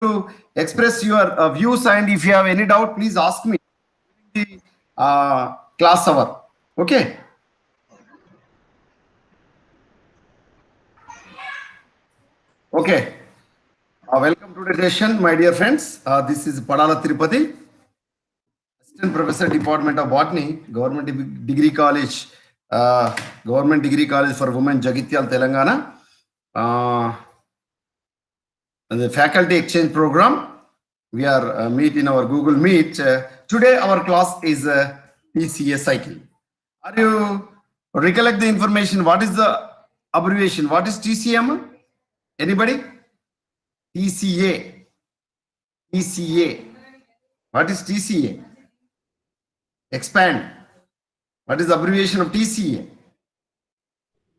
to express your views, and if you have any doubt, please ask me in the class hour. Okay. Okay. Welcome to the session, my dear friends. This is Padala Tirupati, Assistant Professor, Department of Botany, Degree College, Government Degree College for Women, Jagitial, Telangana. The faculty exchange program. We are meet in our Google Meet. Today our class is TCA cycle. Are you recollect the information? What is the abbreviation? What is TCM? Anybody? TCA. TCA. What is TCA? Expand. What is the abbreviation of TCA?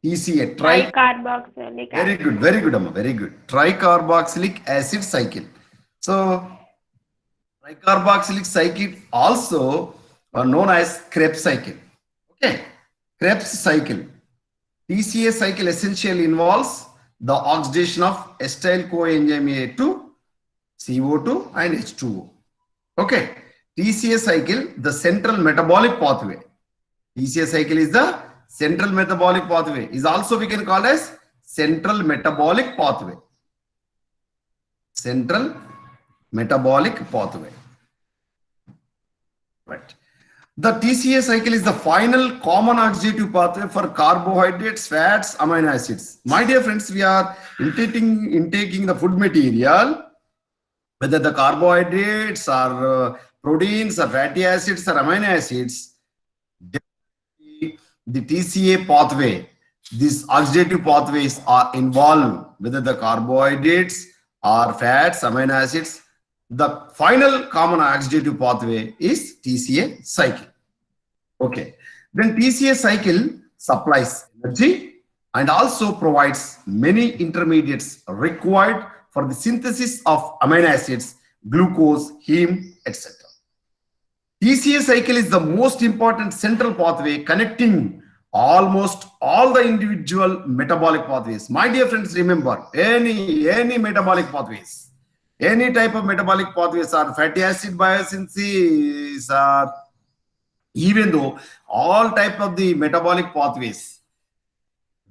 TCA. Tricarboxylic acid. Very good, Amma. Very good. Tricarboxylic acid cycle. So, tricarboxylic cycle also known as Krebs cycle. Okay, Krebs cycle. TCA cycle essentially involves the oxidation of acetyl coenzyme A2, CO2 and H2O. Okay, TCA cycle, the central metabolic pathway. TCA cycle is the central metabolic pathway. Is also we can call as central metabolic pathway. Central metabolic pathway. Right. The TCA cycle is the final common oxidative pathway for carbohydrates, fats, amino acids. My dear friends, we are intaking the food material, whether the carbohydrates or proteins or fatty acids or amino acids, the TCA pathway, these oxidative pathways are involved, whether the carbohydrates or fats, amino acids. The final common oxidative pathway is TCA cycle. Okay. Then TCA cycle supplies energy and also provides many intermediates required for the synthesis of amino acids, glucose, heme, etc. TCA cycle is the most important central pathway connecting almost all the individual metabolic pathways. My dear friends, remember any metabolic pathways. Any type of metabolic pathways are fatty acid biosynthesis, or even though all type of the metabolic pathways,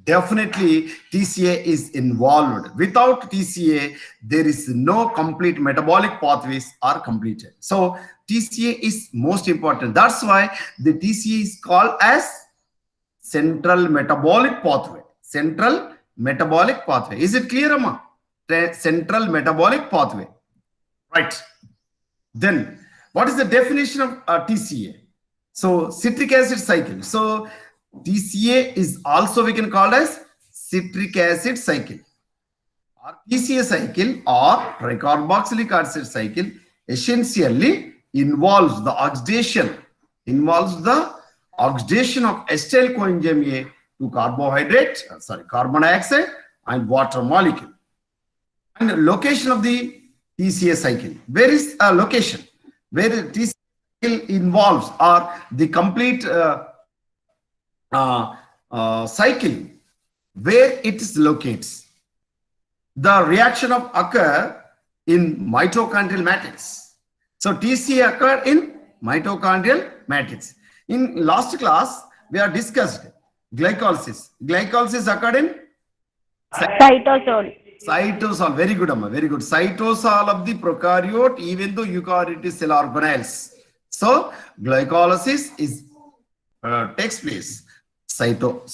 definitely TCA is involved. Without TCA, there is no complete metabolic pathways are completed. So TCA is most important. That's why the TCA is called as central metabolic pathway. Central metabolic pathway. Is it clear, Amma? Central metabolic pathway. Right. Then, what is the definition of TCA? So, citric acid cycle. So, TCA is also we can call as citric acid cycle. Or TCA cycle or tricarboxylic acid cycle essentially involves the oxidation of acetyl coenzyme A to carbon dioxide and water molecule. And the location of the TCA cycle. Where is a location? Where the TCA cycle involves or the complete cycle, where it is locates. The reaction of occur in mitochondrial matrix. So TCA occur in mitochondrial matrix. In last class, we are discussed glycolysis. Glycolysis occurred in Cytosol. Cytosol, very good, Amma, very good. Cytosol of the prokaryote, even though eukaryotic cell organelles. So, glycolysis is takes place cytoplasm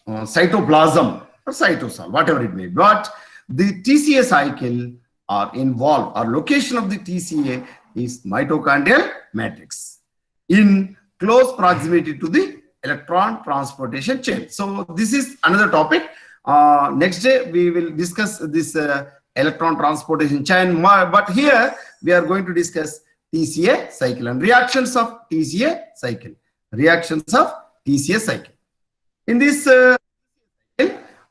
or cytosol, whatever it may be. But the TCA cycle are involved, or location of the TCA is mitochondrial matrix in close proximity to the electron transportation chain. So, this is another topic. Next day we will discuss this electron transportation chain, but here we are going to discuss TCA cycle and reactions of TCA cycle. Reactions of TCA cycle. In this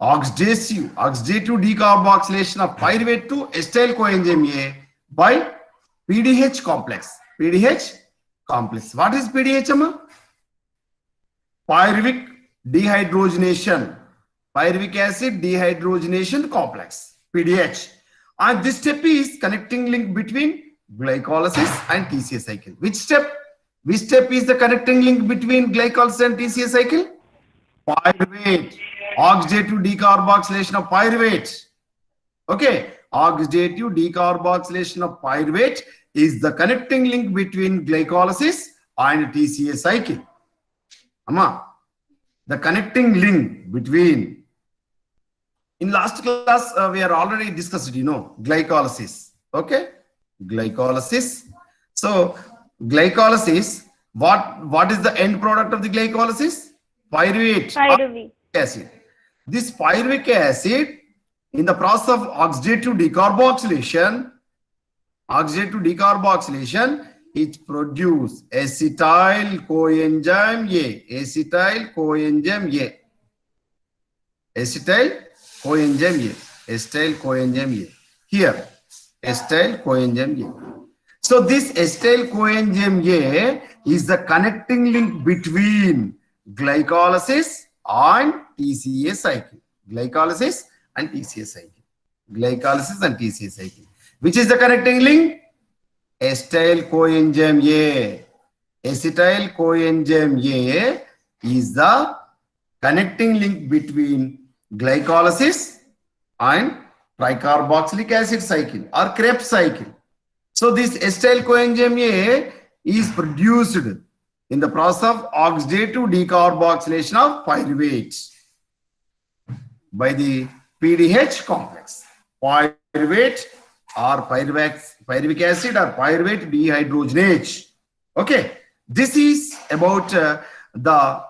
oxidative decarboxylation of pyruvate to acetyl coenzyme A by PDH complex. PDH complex. What is PDH, Amma? Pyruvic dehydrogenation. Pyruvic acid dehydrogenation complex, PDH. And this step is connecting link between glycolysis and TCA cycle. Which step? Which step is the connecting link between glycolysis and TCA cycle? Pyruvate. Oxidative decarboxylation of pyruvate. Okay. Oxidative decarboxylation of pyruvate is the connecting link between glycolysis and TCA cycle. Amma, the connecting link between, in last class we are already discussed, glycolysis. Okay, glycolysis. So glycolysis, what is the end product of the glycolysis? Pyruvate Pyruvate. acid. This pyruvic acid, in the process of oxidative decarboxylation, it produces acetyl coenzyme A. Acetyl coenzyme A. Acetyl coenzyme A. Acetyl coenzyme A. Here, acetyl coenzyme A. So this acetyl coenzyme A is the connecting link between glycolysis and TCA cycle. Glycolysis and TCA cycle. Glycolysis and TCA cycle. Which is the connecting link? Acetyl coenzyme A. Acetyl coenzyme A is the connecting link between glycolysis and tricarboxylic acid cycle or Krebs cycle. So this acetyl coenzyme A is produced in the process of oxidative decarboxylation of pyruvate by the PDH complex. Pyruvate or pyruvic acid or pyruvate dehydrogenase. Okay, this is about the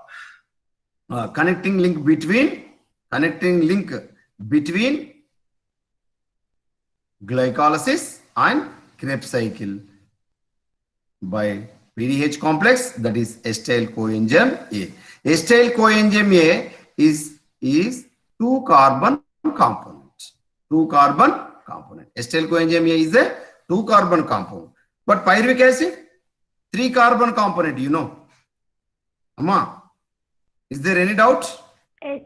connecting link between glycolysis and Krebs cycle by PDH complex, that is acetyl coenzyme A. Acetyl coenzyme A is 2-carbon component. 2-carbon component. Acetyl coenzyme A is a 2-carbon compound. But pyruvic acid, 3-carbon component, Amma, is there any doubt? Yes.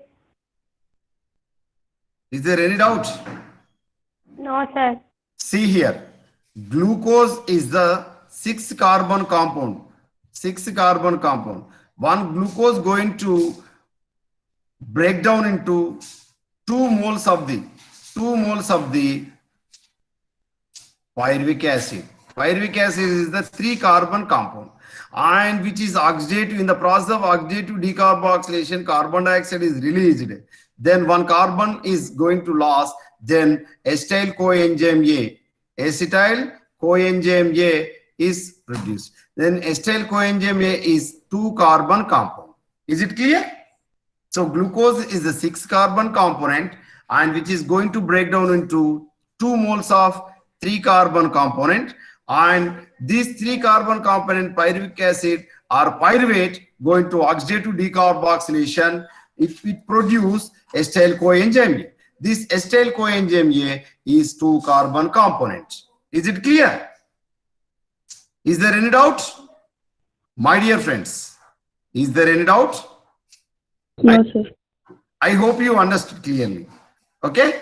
Is there any doubt? No, sir. See here, glucose is the 6-carbon compound. 6-carbon compound. One glucose going to break down into 2 moles of the pyruvic acid. Pyruvic acid is the 3-carbon compound, and which is oxidative. In the process of oxidative decarboxylation, carbon dioxide is released. Then 1 carbon is going to loss. Then acetyl coenzyme A. Acetyl coenzyme A is produced. Then acetyl coenzyme A is 2-carbon compound. Is it clear? So glucose is the 6-carbon component, and which is going to break down into 2 moles of 3-carbon component, and this 3-carbon component pyruvic acid or pyruvate going to oxidative decarboxylation, it produce acetyl coenzyme A. This acetyl coenzyme A is 2-carbon component. Is it clear? Is there any doubt? My dear friends, is there any doubt? No, sir. I hope you understood clearly. Okay?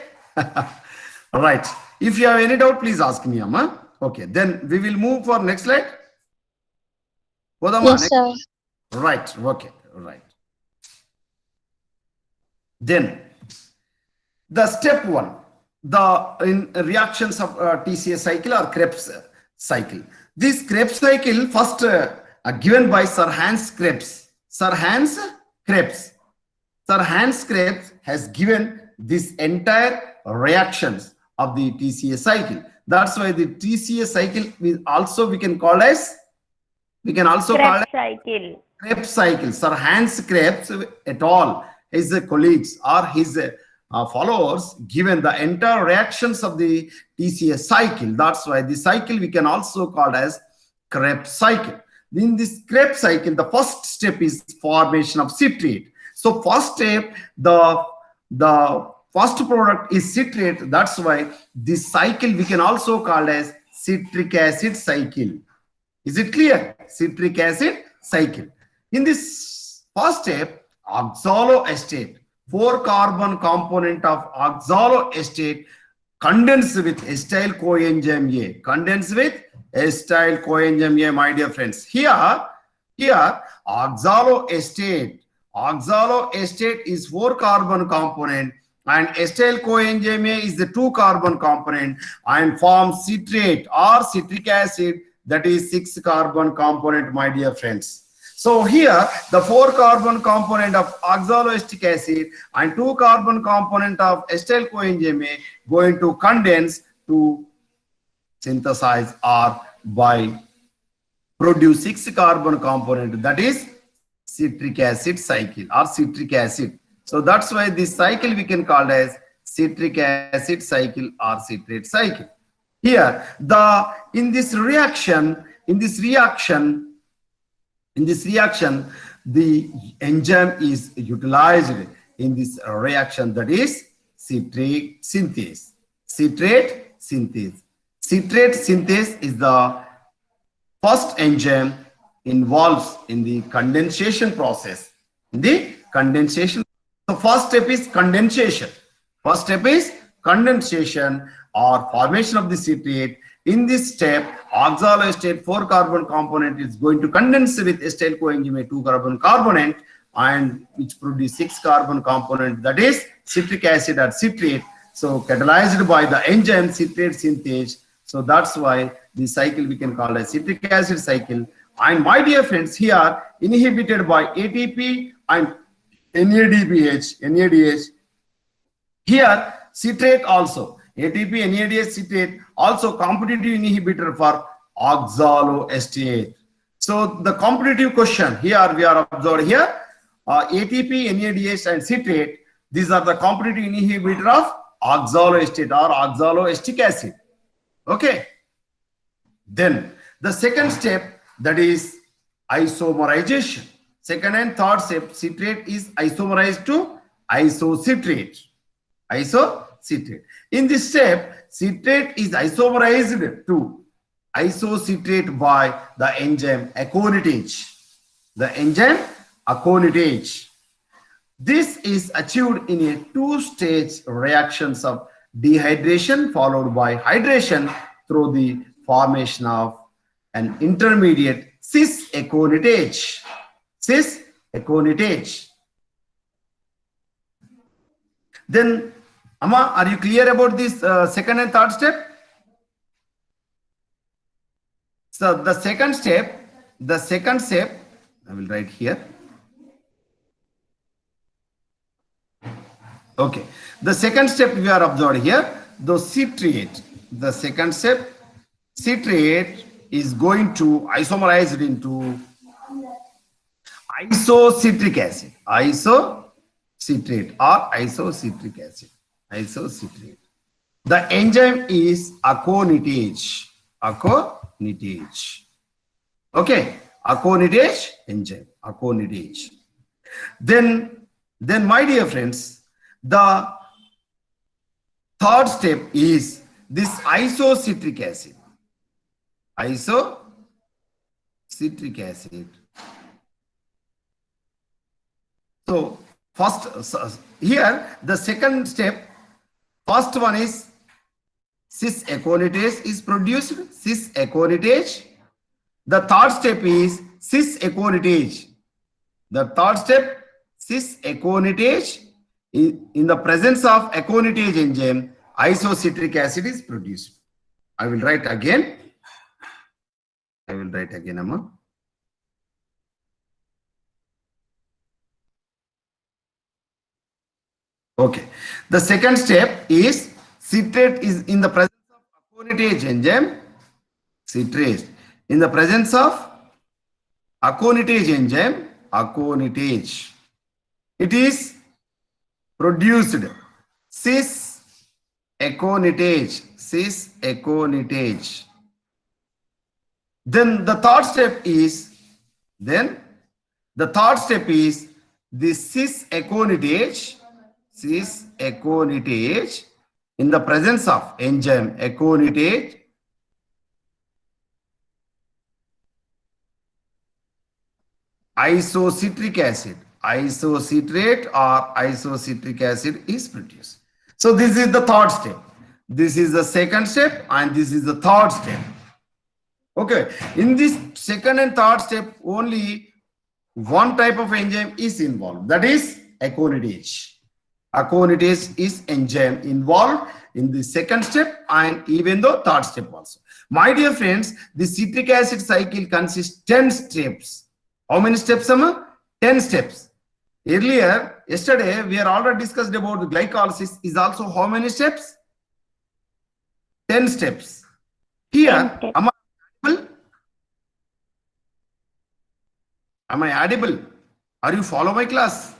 Right. If you have any doubt, please ask me, Amma. Okay, then we will move for next slide. Yes, sir. Right. Okay. Right. Then the step 1, in reactions of TCA cycle or Krebs cycle. This Krebs cycle first given by Sir Hans Krebs. Sir Hans Krebs has given this entire reactions of the TCA cycle. That's why the TCA cycle we can also call it cycle. Krebs cycle. Sir Hans Krebs et al. His colleagues or his followers given the entire reactions of the TCA cycle. That's why the cycle we can also call as Krebs cycle. In this Krebs cycle, the first step is formation of citrate. So first step, the first product is citrate. That's why this cycle we can also call as citric acid cycle. Is it clear? Citric acid cycle. In this first step, oxaloacetate, 4-carbon component of oxaloacetate condense with acetyl coenzyme A. Condense with acetyl coenzyme A, my dear friends. Here oxaloacetate is 4 carbon component and acetyl coenzyme A is the 2 carbon component and forms citrate or citric acid, that is 6 carbon component, my dear friends. So here the 4 carbon component of oxaloacetic acid and 2 carbon component of acetyl coenzyme A going to condense to synthesize or by produce 6 carbon component, that is citric acid cycle or citric acid. So that's why this cycle we can call as citric acid cycle or citrate cycle. Here in this reaction the enzyme is utilized in this reaction, that is citrate synthase. Citrate synthase is the first enzyme involves in the condensation process. The first step is condensation. Or formation of the citrate. In this step, oxaloacetate 4 carbon component is going to condense with acetyl coenzyme 2 carbon component and which produce 6 carbon component, that is citric acid or citrate. So catalyzed by the enzyme citrate synthase. So that's why the cycle we can call as citric acid cycle. And my dear friends, here inhibited by ATP and NADH. Here citrate also. ATP, NADH, citrate also competitive inhibitor for oxaloacetate. So the competitive question here we are observed here, ATP, NADH and citrate, these are the competitive inhibitor of oxaloacetate or oxaloacetic acid. Okay. Then the second step, that is isomerization. Second and third step, citrate is isomerized to isocitrate. In this step, citrate is isomerized to isocitrate by the enzyme aconitase. This is achieved in a 2-stage reactions of dehydration followed by hydration through the formation of an intermediate cis aconitase. Then, Amma, are you clear about this second and third step? So the second step, I will write here. Okay. The second step we are observed here, the citrate. The second step, citrate is going to isomerize it into isocitric acid. Isocitrate or isocitric acid. The enzyme is aconitase. Okay, aconitase enzyme. Then my dear friends, the third step is this isocitric acid. So first here the second step, first one is cis aconitase is produced, cis aconitase. The third step is cis aconitase. In the presence of aconitase enzyme, isocitric acid is produced. I will write again, Amma. Okay. The second step is citrate is in the presence of aconitase enzyme. Citrate in the presence of aconitase enzyme. It is produced cis aconitase. Then the third step is this cis aconitase in the presence of enzyme aconitase isocitric acid, isocitrate or isocitric acid is produced. So this is the third step. This is the second step and this is the third step. Okay, in this second and third step, only one type of enzyme is involved, that is aconitase. Aconitase is enzyme involved in the second step and even the third step also. My dear friends, the citric acid cycle consists 10 steps. How many steps, Amma? 10 steps. Earlier, yesterday, we are already discussed about the glycolysis is also how many steps? 10 steps. Here, 10 steps. am I audible? Are you follow my class?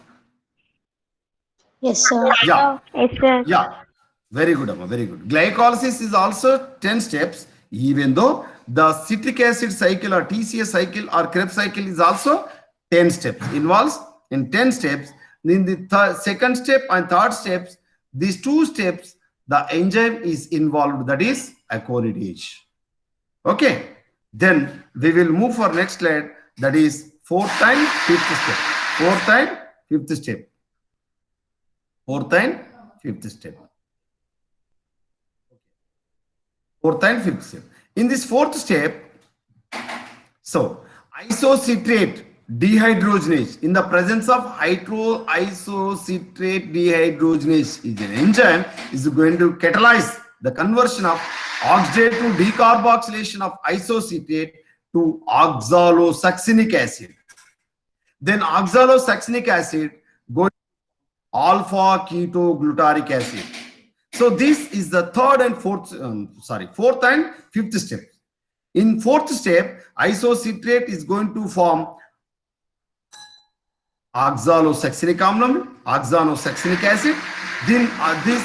Yes, sir. Yeah. Yes, sir. Yeah, very good, Amma, very good. Glycolysis is also 10 steps, even though the citric acid cycle or TCA cycle or Krebs cycle is also 10 steps. Involves in 10 steps. In the second step and third steps, these two steps, the enzyme is involved, that is aconitase. Okay, then we will move for next slide, that is fourth and fifth step. Fourth and fifth step. Fourth and fifth step. Fourth and fifth step. In this fourth step, so isocitrate dehydrogenase in the presence of isocitrate dehydrogenase is an enzyme is going to catalyze the conversion of oxidative decarboxylation of isocitrate to oxalosuccinic acid. Then oxalosuccinic acid goes alpha ketoglutaric acid. So this is the third and fourth and fifth step. In fourth step, isocitrate is going to form oxalosuccinic amlam, oxalosuccinic acid. Then this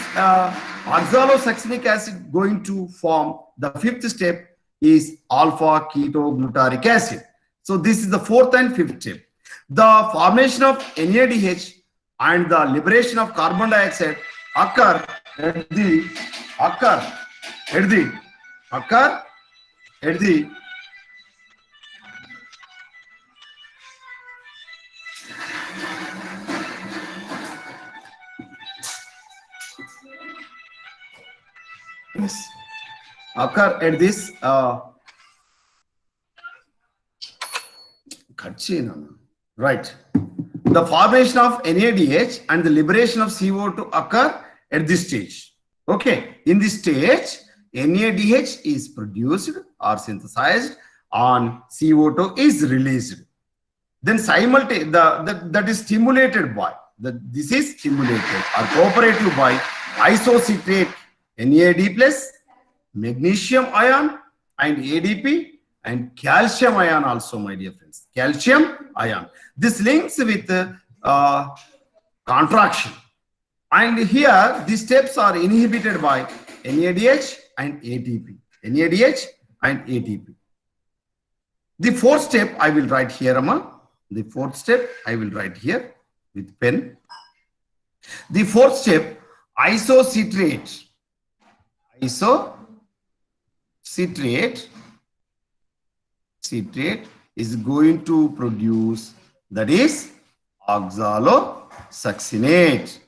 oxalosuccinic acid going to form the fifth step is alpha ketoglutaric acid. So this is the fourth and fifth step. The formation of NADH and the liberation of carbon dioxide occur at the this right. The formation of NADH and the liberation of CO2 occur at this stage. Okay, in this stage, NADH is produced or synthesized and CO2 is released. Then simultaneously, that is stimulated by, this is stimulated or cooperative by isocitrate NAD plus, magnesium ion and ADP and calcium ion also, my dear friends. Calcium ion. This links with contraction. And here, these steps are inhibited by NADH and ATP. NADH and ATP. The fourth step I will write here, Amma. The fourth step I will write here with pen. The fourth step, isocitrate. Citrate is going to produce, that is oxalosuccinate.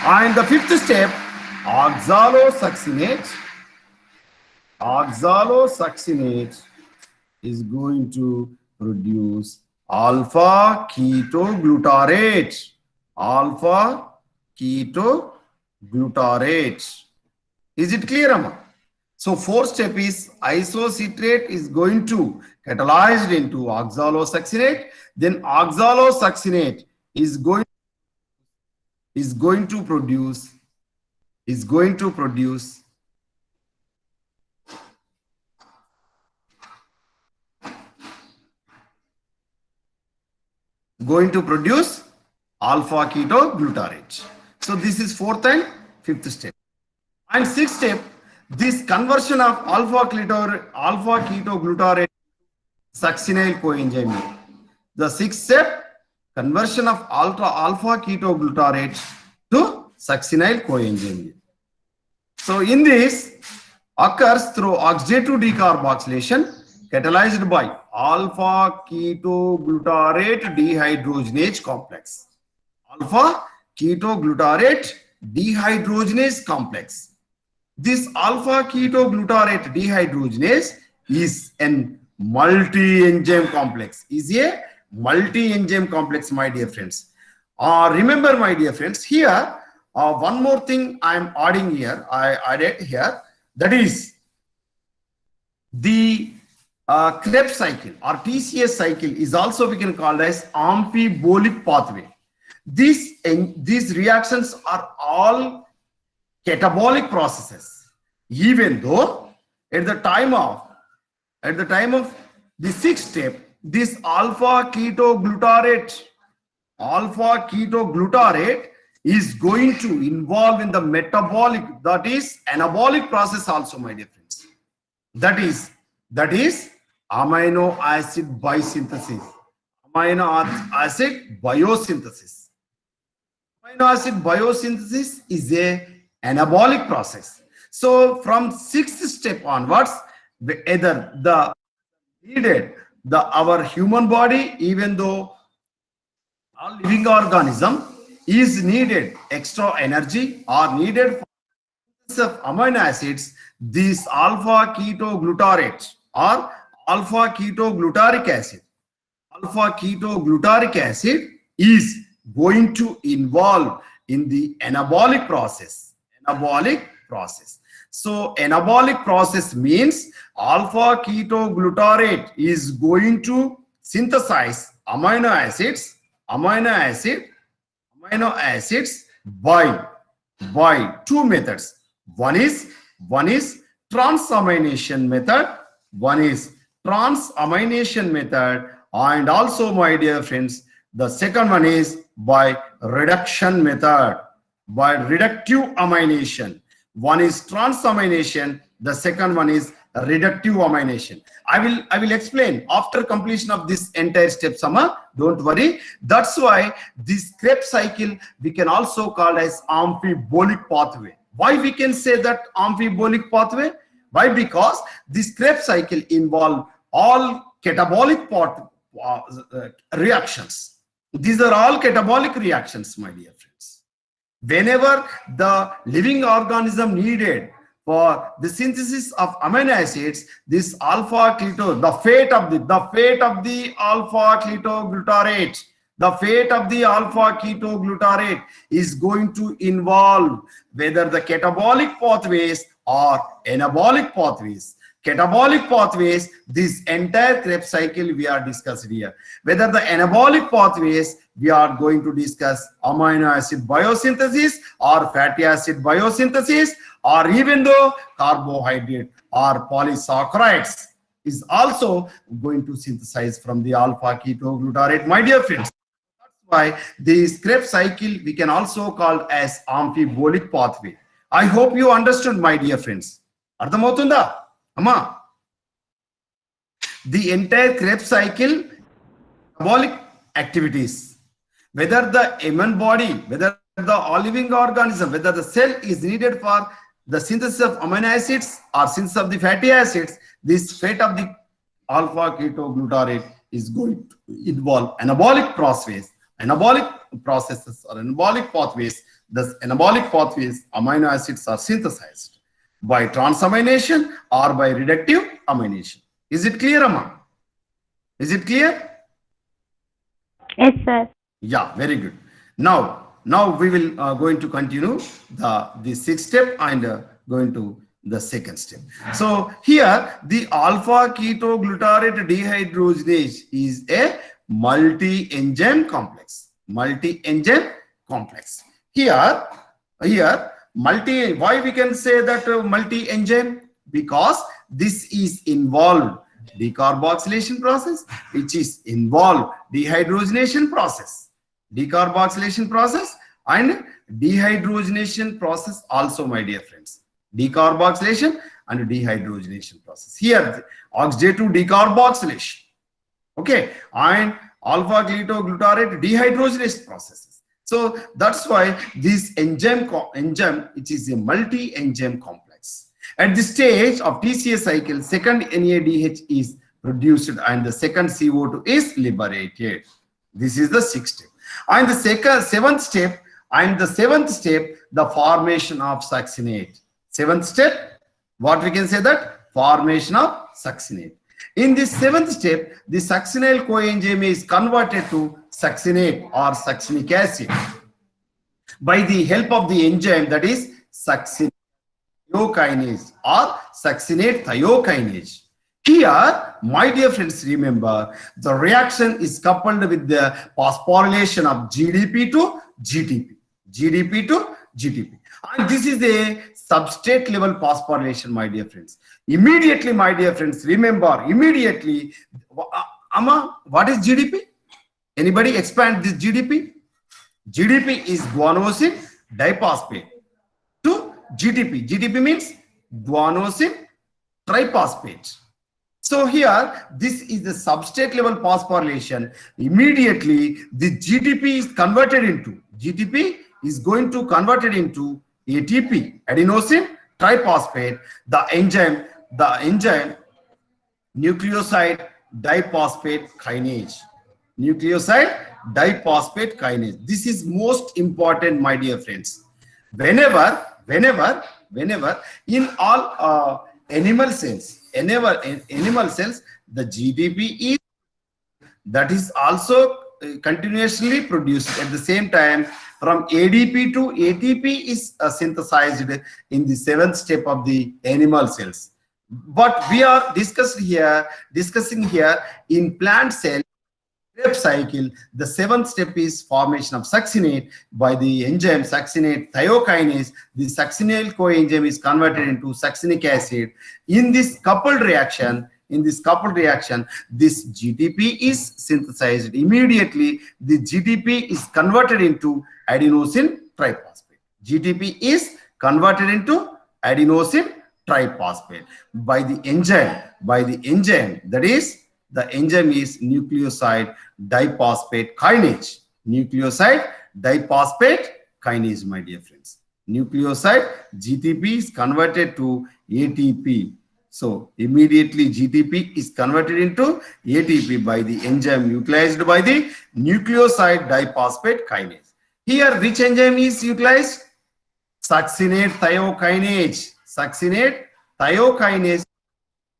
And the fifth step, oxalosuccinate is going to produce alpha ketoglutarate. Is it clear, Amma? So fourth step is isocitrate is going to catalyzed into oxalosuccinate. Then oxalosuccinate is going to produce alpha ketoglutarate. So this is fourth and fifth step. And sixth step, this conversion of alpha ketoglutarate succinyl coenzyme. The sixth step, conversion of alpha ketoglutarate to succinyl coenzyme. So in this occurs through oxidative decarboxylation catalyzed by alpha ketoglutarate dehydrogenase complex. Alpha ketoglutarate dehydrogenase complex. This alpha ketoglutarate dehydrogenase is an multi-enzyme complex. Is a multi-enzyme complex, my dear friends. Remember, my dear friends, here one more thing I am adding here. I added here, that is the Krebs cycle or TCS cycle is also we can call as amphibolic pathway. These reactions are all catabolic processes, even though at the time of the sixth step, this alpha ketoglutarate is going to involve in the metabolic, that is anabolic process also, my dear friends. That is amino acid biosynthesis. Amino acid biosynthesis is a anabolic process. So from sixth step onwards, either our human body, even though all living organism is needed extra energy or needed for synthesis of amino acids, this alpha ketoglutarate or alpha ketogluteric acid is going to involve in the anabolic process. So anabolic process means alpha ketoglutarate is going to synthesize amino acids by two methods. One is transamination method, and also, my dear friends, the second one is by reduction method, by reductive amination. One is transamination, the second one is reductive amination. I will explain after completion of this entire step, Sama. Don't worry. That's why this Krebs cycle we can also call as amphibolic pathway. Why we can say that amphibolic pathway? Why? Because this Krebs cycle involve all catabolic reactions. These are all catabolic reactions, my dear friends. Whenever the living organism needed for the synthesis of amino acids, this alpha keto, the fate of the alpha ketoglutarate is going to involve whether the catabolic pathways or anabolic pathways. Catabolic pathways, this entire Krebs cycle we are discussing here. Whether the anabolic pathways, we are going to discuss amino acid biosynthesis or fatty acid biosynthesis, or even though carbohydrate or polysaccharides is also going to synthesize from the alpha ketoglutarate, my dear friends. That's why this Krebs cycle we can also call as amphibolic pathway. I hope you understood, my dear friends. Ardhamavutunda? Amma, the entire Krebs cycle, metabolic activities, whether the human body, whether the living organism, whether the cell is needed for the synthesis of amino acids or synthesis of the fatty acids, this fate of the alpha ketoglutarate is going to involve anabolic processes or anabolic pathways. Thus, anabolic pathways, amino acids are synthesized by transamination or by reductive amination. Is it clear, Amma? Is it clear? Yes, sir. Yeah, very good. Now we will going to continue the sixth step and going to the second step. So here the alpha ketoglutarate dehydrogenase is a multi-enzyme complex. Here why we can say that multi-enzyme? Because this is involved decarboxylation process, which is involved dehydrogenation process and dehydrogenation process also, my dear friends. Decarboxylation and dehydrogenation process. Here oxidative decarboxylation, okay, and alpha ketoglutarate dehydrogenase processes. So that's why this enzyme which is a multi-enzyme complex. At the stage of TCA cycle, second NADH is produced and the second CO2 is liberated. This is the sixth step. And the seventh step, And the seventh step, the formation of succinate. Seventh step, what we can say that? Formation of succinate. In this seventh step, the succinyl coenzyme is converted to succinate or succinic acid by the help of the enzyme that is succinate thiokinase or succinate thiokinase. Here, my dear friends, remember the reaction is coupled with the phosphorylation of GDP to GTP. GDP to GTP. And this is a substrate level phosphorylation, my dear friends. Immediately, my dear friends, remember immediately, what is GDP? Anybody expand this GDP? GDP is guanosine diphosphate to GTP. GTP means guanosine triphosphate. So here, this is the substrate level phosphorylation. Immediately, the GTP is converted into, GTP is going to convert it into ATP, adenosine triphosphate, the enzyme nucleoside diphosphate kinase. Nucleoside diphosphate kinase. This is most important, my dear friends. Whenever in all animal cells, the GDP is that is also continuously produced at the same time. From ADP to ATP is synthesized in the seventh step of the animal cells. But we are discussing here in plant cell cycle, the seventh step is formation of succinate by the enzyme succinate thiokinase. The succinyl coenzyme is converted into succinic acid. In this coupled reaction, this GTP is synthesized. Immediately, the GTP is converted into adenosine triphosphate. GTP is converted into adenosine triphosphate by the enzyme. That is, the enzyme is nucleoside diphosphate kinase. Nucleoside diphosphate kinase, my dear friends. Nucleoside GTP is converted to ATP. So immediately GTP is converted into ATP by the enzyme utilized by the nucleoside diphosphate kinase. Here, which enzyme is utilized? Succinate thiokinase. Succinate thiokinase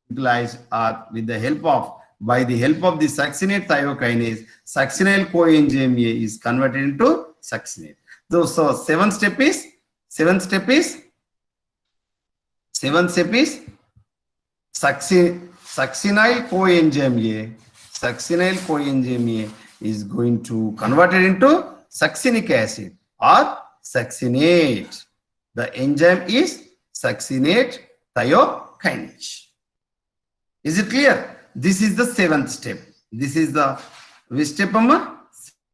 utilized with the help of the succinate thiokinase, succinyl coenzyme A is converted into succinate. So seventh step is succinyl coenzyme A is going to convert it into succinic acid or succinate. The enzyme is succinate thiokinase. Is it clear? This is the seventh step. This is the which step, Amma?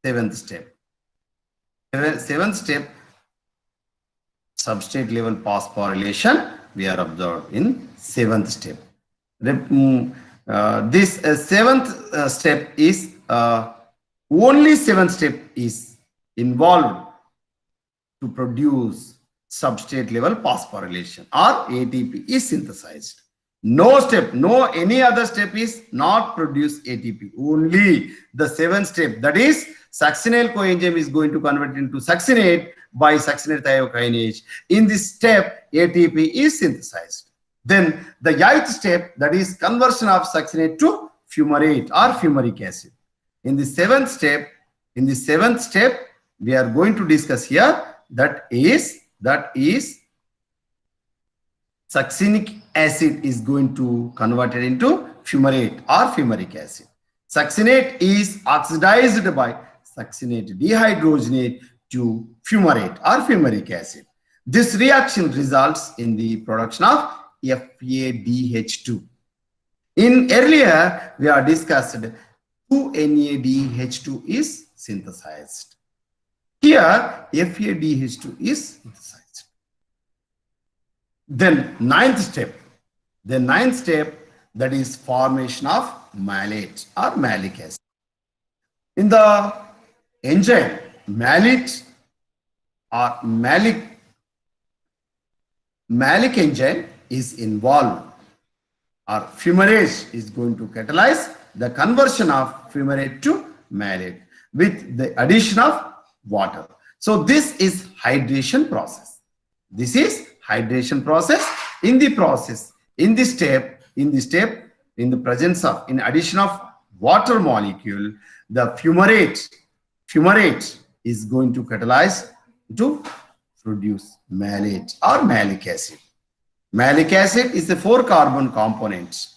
Seventh step. Seventh step, substrate level phosphorylation we are observed in seventh step. This seventh step is only seventh step is involved to produce substrate level phosphorylation or ATP is synthesized. Any other step is not produce ATP. Only the seventh step, that is succinyl coenzyme is going to convert into succinate by succinate thiokinase. In this step, ATP is synthesized. Then the eighth step, that is conversion of succinate to fumarate or fumaric acid. In the seventh step, we are going to discuss here that is succinic acid is going to convert it into fumarate or fumaric acid. Succinate is oxidized by succinate dehydrogenate to fumarate or fumaric acid. This reaction results in the production of FADH2. In earlier, we are discussed 2-NADH2 is synthesized. Here, FADH2 is synthesized. Then ninth step, that is formation of malate or malic acid. In the enzyme, malate or malic enzyme is involved, or fumarase is going to catalyze the conversion of fumarate to malate with the addition of water. So this is hydration process. This is hydration process. In the process, in the step, in the presence of, in addition of water molecule, the fumarate is going to catalyze to produce malate or malic acid. Malic acid is a 4-carbon component.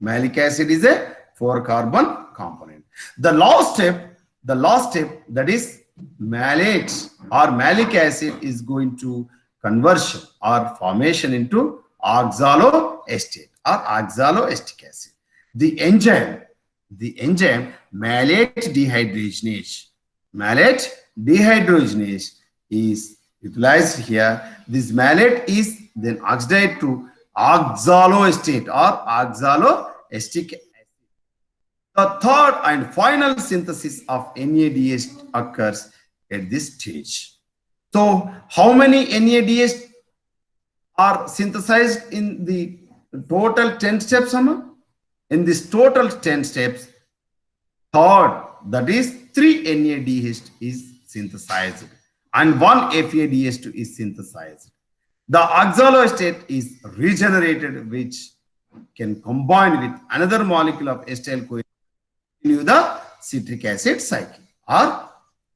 Malic acid is a 4-carbon component. The last step that is malate or malic acid is going to conversion or formation into oxaloacetate or oxaloacetic acid. The enzyme malate dehydrogenase is utilized here. This malate is then oxidized to oxaloacetate or oxaloacetic acid. The third and final synthesis of NADH occurs at this stage. So how many NADH are synthesized in the total 10 steps, Amma? In this total 10 steps, third, that is 3 NADH is synthesized and 1 FADH2 is synthesized. The oxaloacetate is regenerated, which can combine with another molecule of acetyl-CoA to the citric acid cycle or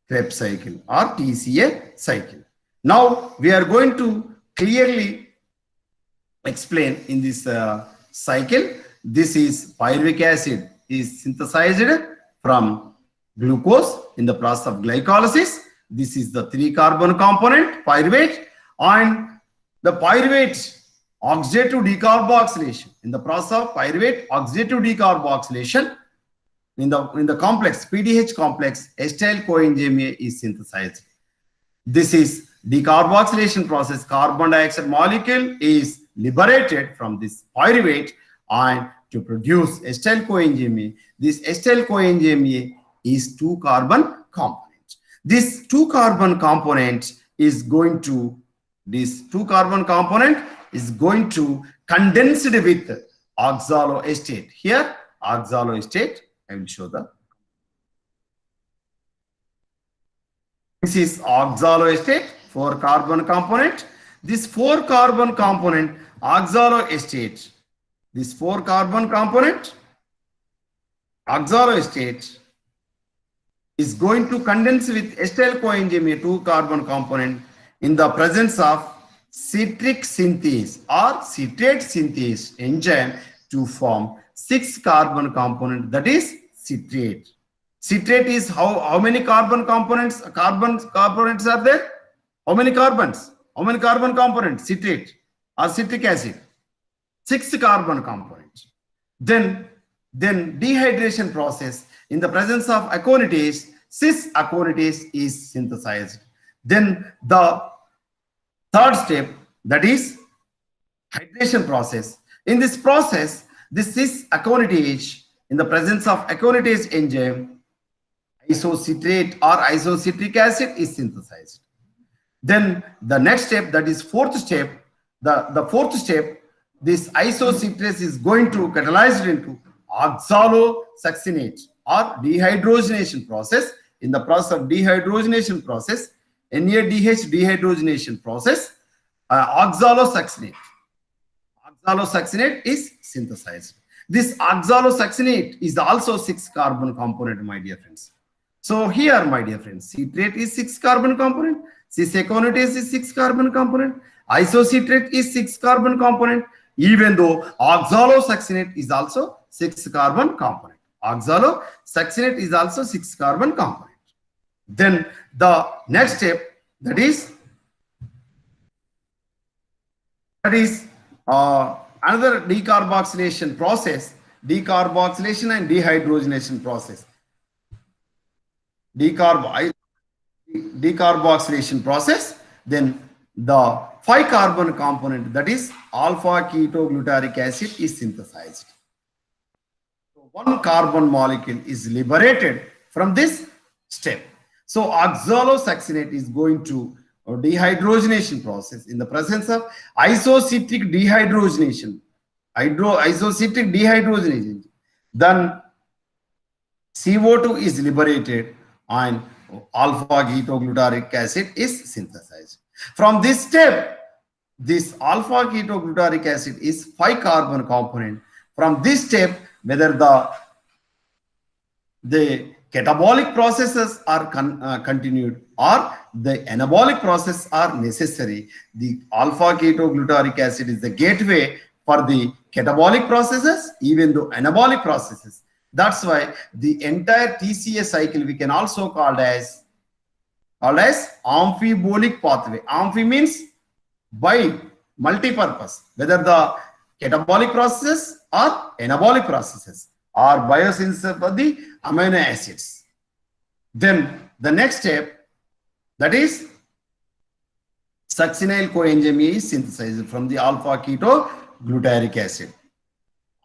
Krebs cycle or TCA cycle. Now we are going to clearly explain in this cycle. This is pyruvic acid is synthesized from glucose in the process of glycolysis. This is the 3-carbon component pyruvate, and the pyruvate oxidative decarboxylation in the process of pyruvate oxidative decarboxylation in the complex PDH complex acetyl coenzyme A is synthesized. This is decarboxylation process. Carbon dioxide molecule is liberated from this pyruvate and to produce acetyl coenzyme A. This acetyl coenzyme A is 2-carbon component. This 2-carbon component is going to condense it with oxaloacetate. Here oxaloacetate, I will show the. This is oxaloacetate, 4-carbon component. This 4-carbon component oxaloacetate, this 4-carbon component oxaloacetate is going to condense with acetyl coenzyme A 2-carbon component in the presence of citric synthase or citrate synthase enzyme to form 6-carbon component, that is citrate. Citrate is how many carbon components? Components are there? How many carbons? How many carbon components? Citrate or citric acid? 6-carbon components. Then dehydration process in the presence of aconitase, cis-aconitase is synthesized. Then the third step, that is hydration process. In this process, this cis-aconitase in the presence of aconitase enzyme, isocitrate or isocitric acid is synthesized. Then the next step, that is fourth step, the fourth step, this isocitrase is going to catalyze into oxalosuccinate or dehydrogenation process. In the process of dehydrogenation process, NADH dehydrogenation process, oxalosuccinate is synthesized. This oxalosuccinate is also 6-carbon component, my dear friends. So here, my dear friends, citrate is 6-carbon component, cis-aconitase is 6-carbon component, isocitrate is 6-carbon component, even though oxalosuccinate is also 6-carbon component. Oxalosuccinate is also 6-carbon component. Then the next step, that is another decarboxylation process, decarboxylation and dehydrogenation process. Decarboxylation process, then the 5-carbon component, that is alpha ketoglutaric acid, is synthesized. So 1 carbon molecule is liberated from this step. So oxalosuccinate is going to dehydrogenation process in the presence of isocitric dehydrogenation. Then CO2 is liberated and alpha ketoglutarate acid is synthesized. From this step, this alpha ketoglutarate acid is 5 carbon component. From this step, whether the catabolic processes are continued or the anabolic process are necessary, the alpha ketoglutarate acid is the gateway for the catabolic processes, even though anabolic processes. That's why the entire TCA cycle we can also call as amphibolic pathway. Amphi means by, multi-purpose, whether the catabolic processes or anabolic processes or biosynthesis of the amino acids. Then the next step, that is succinyl coenzyme A is synthesized from the alpha ketoglutarate acid.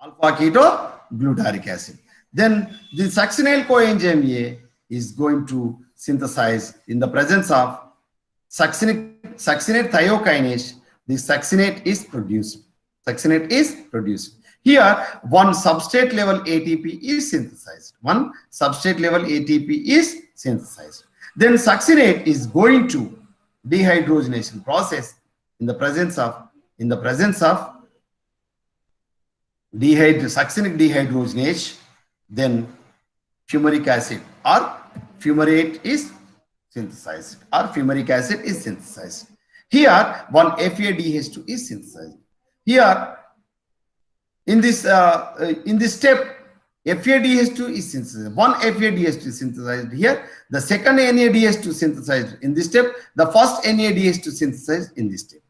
Alpha ketoglutarate acid. Then the succinyl coenzyme A is going to synthesize in the presence of succinate thiokinase. The succinate is produced. Succinate is produced. Here, one substrate level ATP is synthesized. One substrate level ATP is synthesized. Then succinate is going to dehydrogenation process in the presence of succinic dehydrogenase. Then fumaric acid or fumarate is synthesized, or fumaric acid is synthesized. Here, one FADH2 is synthesized. Here, in this step, FADH2 is synthesized. One FADH2 is synthesized here. The second NADH2 synthesized in this step. The first NADH2 synthesized in this step.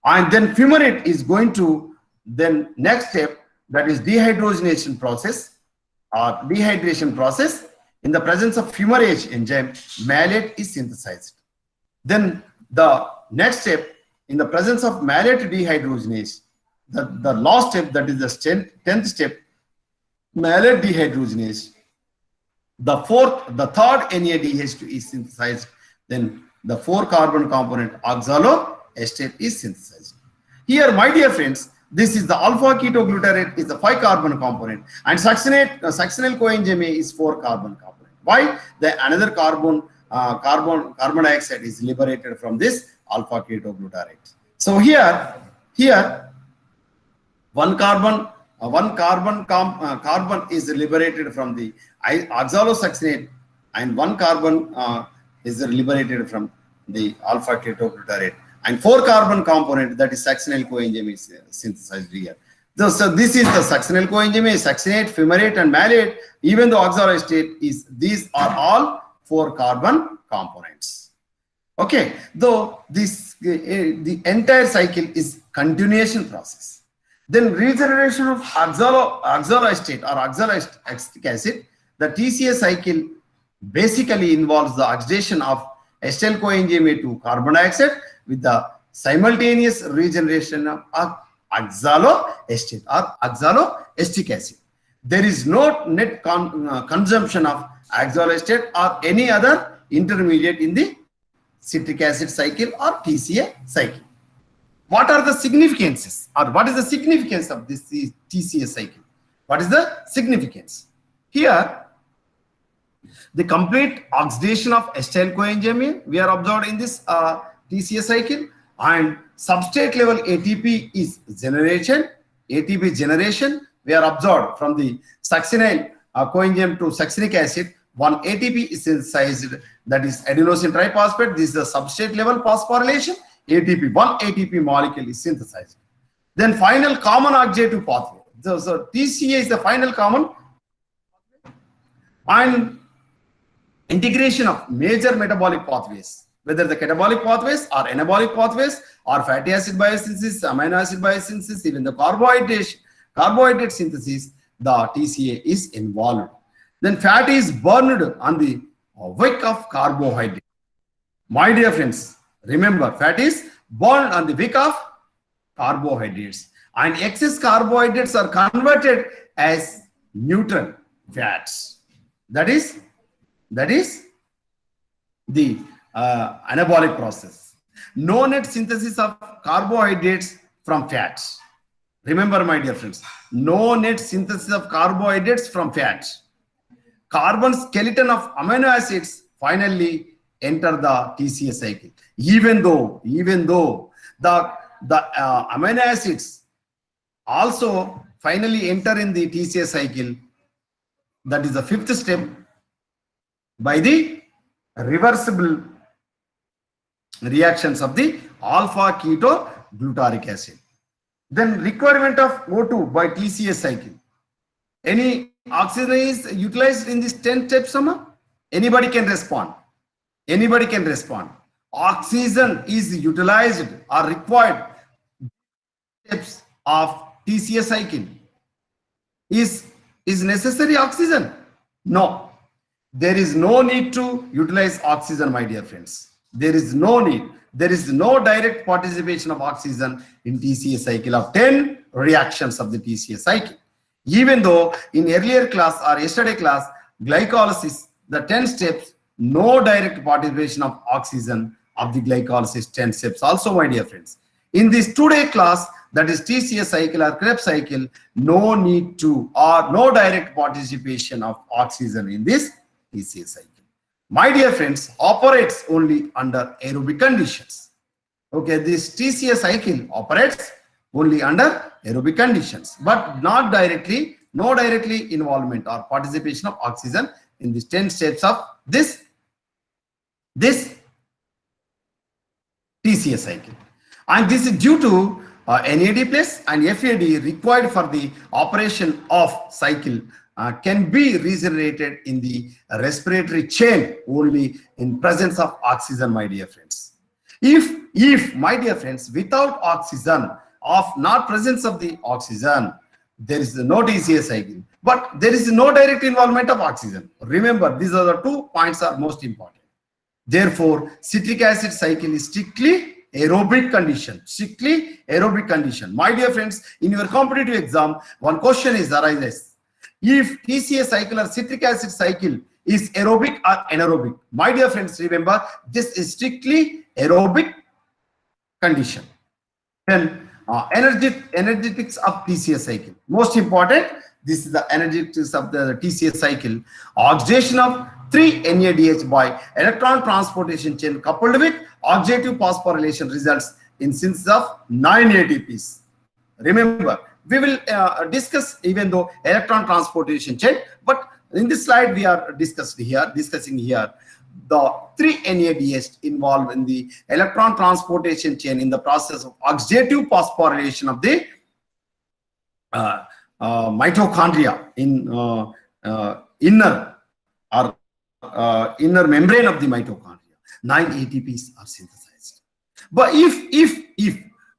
And then fumarate is going to then next step, that is dehydrogenation process or dehydration process. In the presence of fumarase enzyme, malate is synthesized. Then the next step, in the presence of malate dehydrogenase, the last step, that is the 10th step, malate dehydrogenase. The third NADH2 is synthesized. Then the 4 carbon component oxaloacetate is synthesized. Here, my dear friends, this is the alpha ketoglutarate is the 5 carbon component, and succinyl coenzyme A is 4 carbon component. Why? The another carbon dioxide is liberated from this alpha ketoglutarate. So here one carbon is liberated from the oxalosuccinate, and 1 carbon is liberated from the alpha ketoglutarate, and 4 carbon component, that is succinyl coenzyme, is synthesized here. So this is the succinyl coenzyme, succinate, fumarate, and malate. Even though oxaloacetate is, these are all 4 carbon components. Okay, though this the entire cycle is continuation process. Then regeneration of oxaloacetate or oxaloacetic acid, the TCA cycle basically involves the oxidation of acetyl coenzyme A to carbon dioxide with the simultaneous regeneration of oxaloacetate or oxaloacetic acid. There is no net consumption of oxaloacetate or any other intermediate in the citric acid cycle or TCA cycle. What are the significances, or what is the significance of this TCA cycle? What is the significance? Here, the complete oxidation of acetyl coenzyme we are observed in this TCA cycle, and substrate level ATP is generation. ATP generation we are observed from the succinyl coenzyme to succinic acid. One ATP is synthesized, that is adenosine triphosphate. This is the substrate level phosphorylation. ATP, one ATP molecule is synthesized. Then final common oxidative pathway. So TCA is the final common, and integration of major metabolic pathways, whether the catabolic pathways or anabolic pathways or fatty acid biosynthesis, amino acid biosynthesis, even the carbohydrate synthesis, the TCA is involved. Then fat is burned on the wick of carbohydrate. My dear friends, remember, fat is burned on the wick of carbohydrates, and excess carbohydrates are converted as neutral fats. That is the anabolic process. No net synthesis of carbohydrates from fats. Remember, my dear friends, no net synthesis of carbohydrates from fats. Carbon skeleton of amino acids finally enter the TCA cycle. Even though the amino acids also finally enter in the TCA cycle, that is the fifth step, by the reversible reactions of the alpha ketoglutaric acid. Then requirement of O2 by TCA cycle. Any oxygen is utilized in this 10 steps, Sama? Anybody can respond. Anybody can respond. Oxygen is utilized or required steps of TCA cycle. Is necessary oxygen? No. There is no need to utilize oxygen, my dear friends. There is no need. There is no direct participation of oxygen in TCA cycle of 10 reactions of the TCA cycle. Even though in earlier class or yesterday class, glycolysis, the 10 steps, no direct participation of oxygen of the glycolysis 10 steps also, my dear friends. In this today class, that is TCA cycle or Krebs cycle, no need to or no direct participation of oxygen in this TCA cycle. My dear friends, operates only under aerobic conditions. Okay, this TCA cycle operates only under aerobic conditions, but not directly, no directly involvement or participation of oxygen in these 10 steps of this TCA cycle. And this is due to NAD plus and FAD required for the operation of cycle can be regenerated in the respiratory chain only in presence of oxygen, my dear friends. If my dear friends, without oxygen, of not presence of the oxygen, there is no TCA cycle, but there is no direct involvement of oxygen. Remember, these are the 2 points are most important. Therefore, citric acid cycle is strictly aerobic condition. Strictly aerobic condition. My dear friends, in your competitive exam, one question is arises. If TCA cycle or citric acid cycle is aerobic or anaerobic, my dear friends, remember this is strictly aerobic condition. Then energetics of TCA cycle. Most important, this is the energetics of the TCA cycle. Oxidation of 3-NADH by electron transportation chain coupled with oxidative phosphorylation results in synthesis of 9 ATPs. Remember, we will discuss even though electron transportation chain, but in this slide we are discussing here the 3-NADH involved in the electron transportation chain in the process of oxidative phosphorylation of the mitochondria in inner membrane of the mitochondria. 9 ATPs are synthesized. But if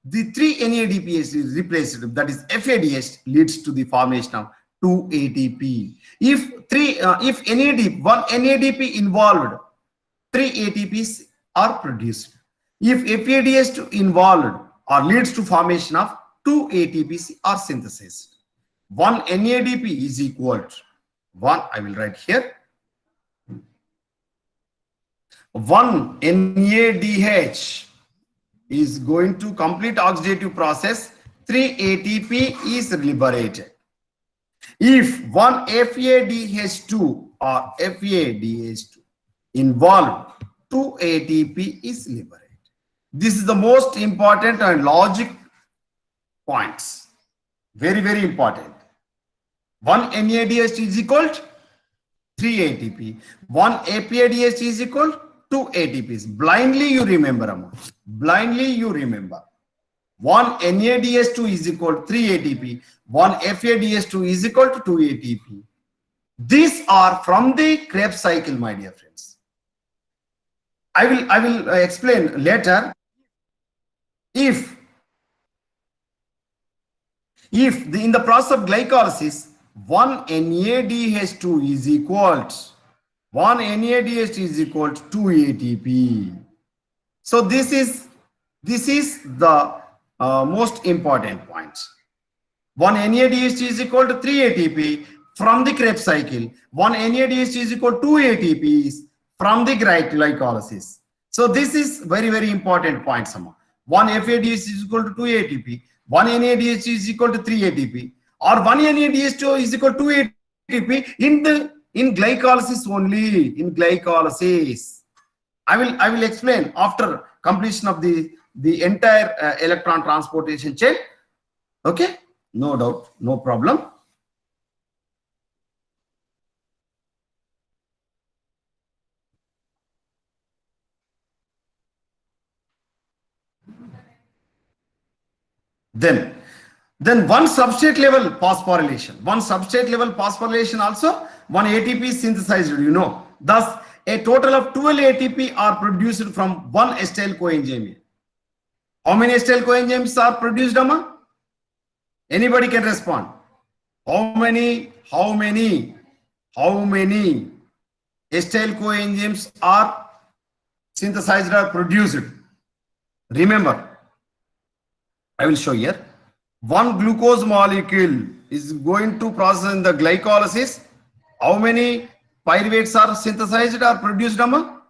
the 3-NADPH is replaced, that is FADH, leads to the formation of 2 ATP. If NAD, one NADP involved, 3 ATPs are produced. If FADH involved or leads to formation of 2 ATPs are synthesized. 1 NADP is equal to 1, I will write here, 1 NADH is going to complete oxidative process, 3 ATP is liberated. If 1 FADH2 or FADH2 involved, 2 ATP is liberated. This is the most important and logic points. Very, very important. 1 NADH is equal to 3 ATP. 1 FADH is equal to 2 ATPs. Blindly you remember, Amma. Blindly you remember. 1 NADH2 is equal to 3 ATP. 1 FADH2 is equal to 2 ATP. These are from the Krebs cycle, my dear friends. I will explain later. If in the process of glycolysis, 1 NADH2 is equal to 1 NADH is equal to 2 ATP. So this is the most important point. 1 NADH is equal to 3 ATP from the Krebs cycle. 1 NADH is equal to 2 ATPs from the glycolysis. So this is very, very important point. 1 FADH is equal to 2 ATP. 1 NADH is equal to 3 ATP. Or 1 NADH2 is equal to 2 ATP in the in glycolysis only, in glycolysis. I will explain after completion of the entire electron transportation chain. Okay, no doubt, no problem. Then one substrate level phosphorylation also, one ATP is synthesized, you know. Thus, a total of 12 ATP are produced from one acetyl coenzyme. How many acetyl coenzymes are produced, Amma? Anybody can respond. How many acetyl coenzymes are synthesized or produced? Remember, I will show here. One glucose molecule is going to process in the glycolysis. How many pyruvates are synthesized or produced, Amma?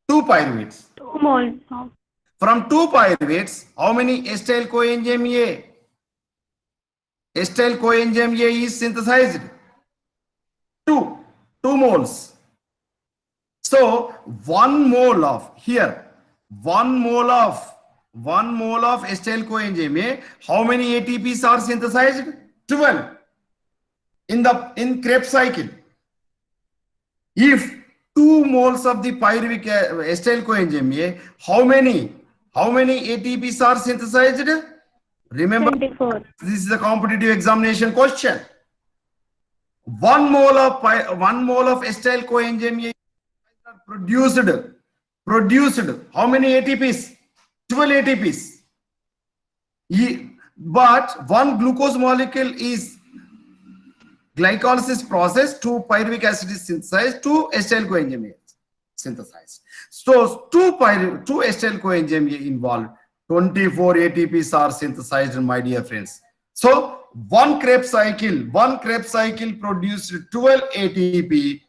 2 pyruvates. 2 moles of. From 2 pyruvates, how many acetyl coenzyme A? Acetyl coenzyme A is synthesized. 2 moles. So 1 mole of here, 1 mole of acetyl coenzyme A, how many ATPs are synthesized? 12 in Krebs cycle. If 2 moles of the pyruvic acetyl coenzyme A, how many ATPs are synthesized? Remember, 24. this is a competitive examination question. 1 mole of acetyl coenzyme A are produced. How many ATPs? 12 ATPs. But one glucose molecule is glycolysis process, 2 pyruvic acid is synthesized, 2 acetyl coenzyme A synthesized. So 2 acetyl coenzyme A involved, 24 ATPs are synthesized, my dear friends. So one Krebs cycle produced 12 ATP,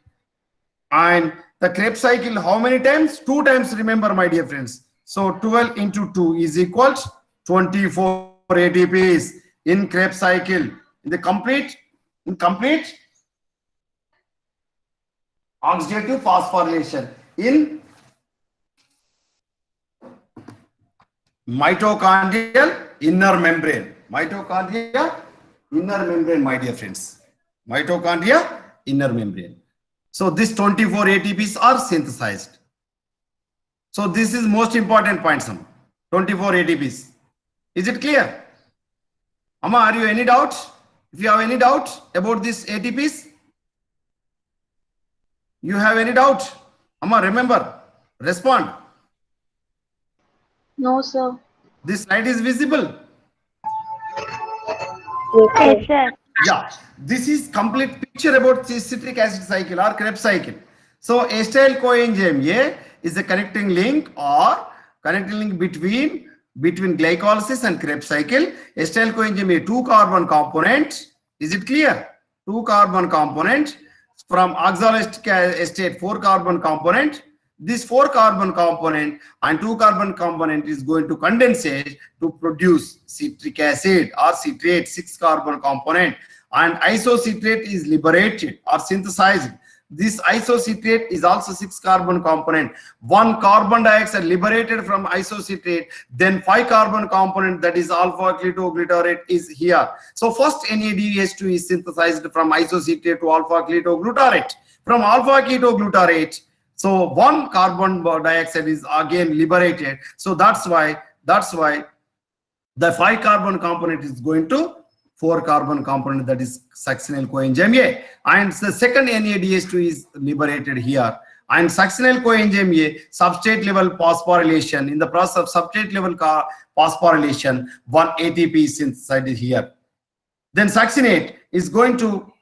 and the Krebs cycle how many times? 2 times, remember, my dear friends. So 12 into 2 is equal to 24 ATPs in Krebs cycle. In the complete oxidative phosphorylation in mitochondrial inner membrane. My dear friends. Mitochondria inner membrane. So this 24 ATPs are synthesized. So this is most important point, some 24 ATPs. Is it clear? Amma, are you any doubt? If you have any doubt about this ATPs, you have any doubt? Amma, remember, respond. No, sir. This slide is visible. Yes, sir. Yeah, this is complete picture about the citric acid cycle or Krebs cycle. So acetyl coenzyme A is the connecting link between glycolysis and Krebs cycle. Acetyl coenzyme A 2 carbon component. Is it clear? 2 carbon component. From oxaloacetic estate 4 carbon component. This 4 carbon component and 2 carbon component is going to condensate to produce citric acid or citrate 6 carbon component, and isocitrate is liberated or synthesized. This isocitrate is also 6 carbon component. 1 carbon dioxide liberated from isocitrate, then 5 carbon component, that is alpha ketoglutarate, is here. So first NADH2 is synthesized from isocitrate to alpha ketoglutarate. From alpha ketoglutarate, so 1 carbon dioxide is again liberated. So that's why the 5 carbon component is going to 4 carbon component, that is succinyl coenzyme A, and the second NADH2 is liberated here. And succinyl coenzyme A substrate level phosphorylation, in the process of substrate level phosphorylation, 1 ATP is synthesized here. Then succinate is going to,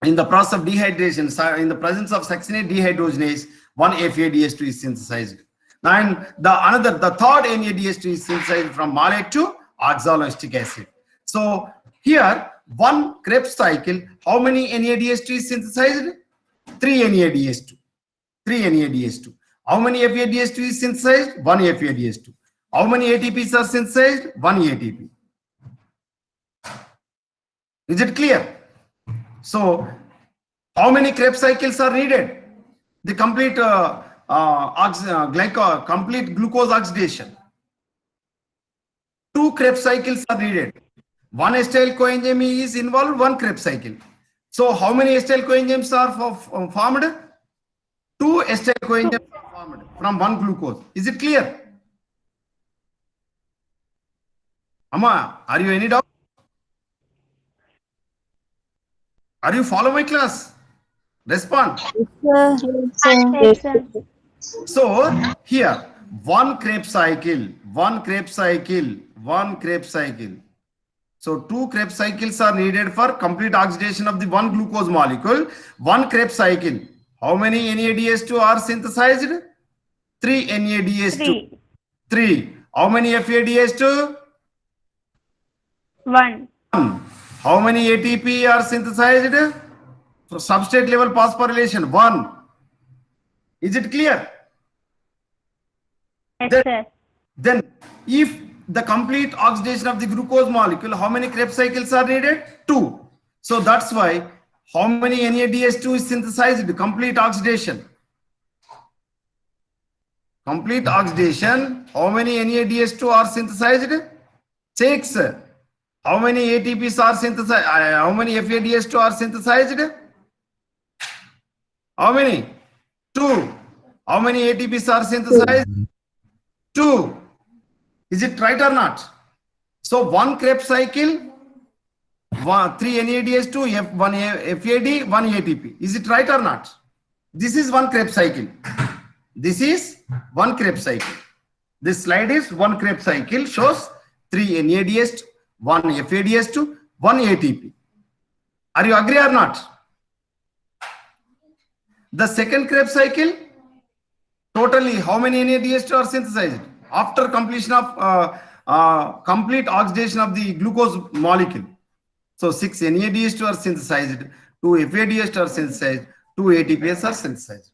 in the process of dehydration, in the presence of succinate dehydrogenase, 1 FADH2 is synthesized. And the third NADH2 is synthesized from malate to oxaloacetic acid. So here, one Krebs cycle, how many NADH2 is synthesized? 3 NADH2. How many FADH2 is synthesized? 1 FADH2. How many ATPs are synthesized? 1 ATP. Is it clear? So How many Krebs cycles are needed? The complete complete glucose oxidation. 2 Krebs cycles are needed. One acetyl coenzyme is involved, 1 Krebs cycle. So how many acetyl coenzymes are formed? 2 acetyl coenzymes are formed from 1 glucose. Is it clear? Amma, are you any doubt? Are you follow my class? Respond. Yes, sir. Yes, sir. So here 1 Krebs cycle, 1 Krebs cycle, 1 Krebs cycle. So 2 Krebs cycles are needed for complete oxidation of the 1 glucose molecule. 1 Krebs cycle. How many NADH2 are synthesized? 3 NADH2. 3. 3. How many FADH2? 1. 1. How many ATP are synthesized? For substrate level phosphorylation, 1. Is it clear? Yes, Then- sir. Then if the complete oxidation of the glucose molecule, how many Krebs cycles are needed? 2. So that's why how many NADH2 is synthesized? Complete oxidation. Complete oxidation. How many NADH2 are synthesized? 6. How many ATPs are synthesized? How many FADH2 are synthesized? How many? 2. How many ATPs are synthesized? 2. Is it right or not? So 1 Krebs cycle, 3 NADH2, 1 FAD, 1 ATP. Is it right or not? This is 1 Krebs cycle. This is 1 Krebs cycle. This slide is 1 Krebs cycle, shows 3 NADH2, 1 FADH2, 1 ATP. Are you agree or not? The second Krebs cycle, totally how many NADH2 are synthesized? After completion of complete oxidation of the glucose molecule. So 6 NADH2 are synthesized, 2 FADH2 are synthesized, 2 ATPs are synthesized.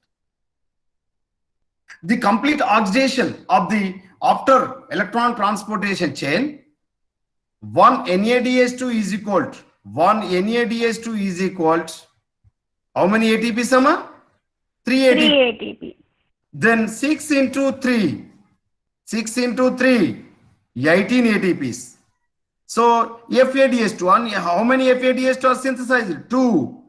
The complete oxidation of the after electron transportation chain, 1 NADH2 is equal to 1 NADH2 is equal to how many ATP, Sama? 3 ATP. 3 ATP. Then 6 into 3, 6 into 3, 18 ATPs. So FADH2, how many FADH2 are synthesized? 2.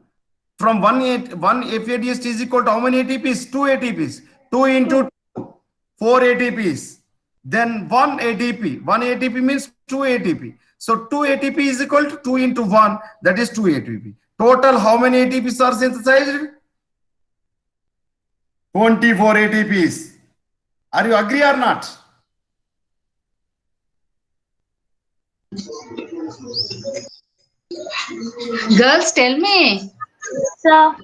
From 1 FADH2 is equal to how many ATPs? 2 ATPs. 2 into 2, 4 ATPs. Then 1 ATP. 1 ATP means 2 ATP. So 2 ATP is equal to 2 into 1, that is 2 ATP. Total how many ATPs are synthesized? 24 ATPs. Are you agree or not? Girls, tell me. Sir.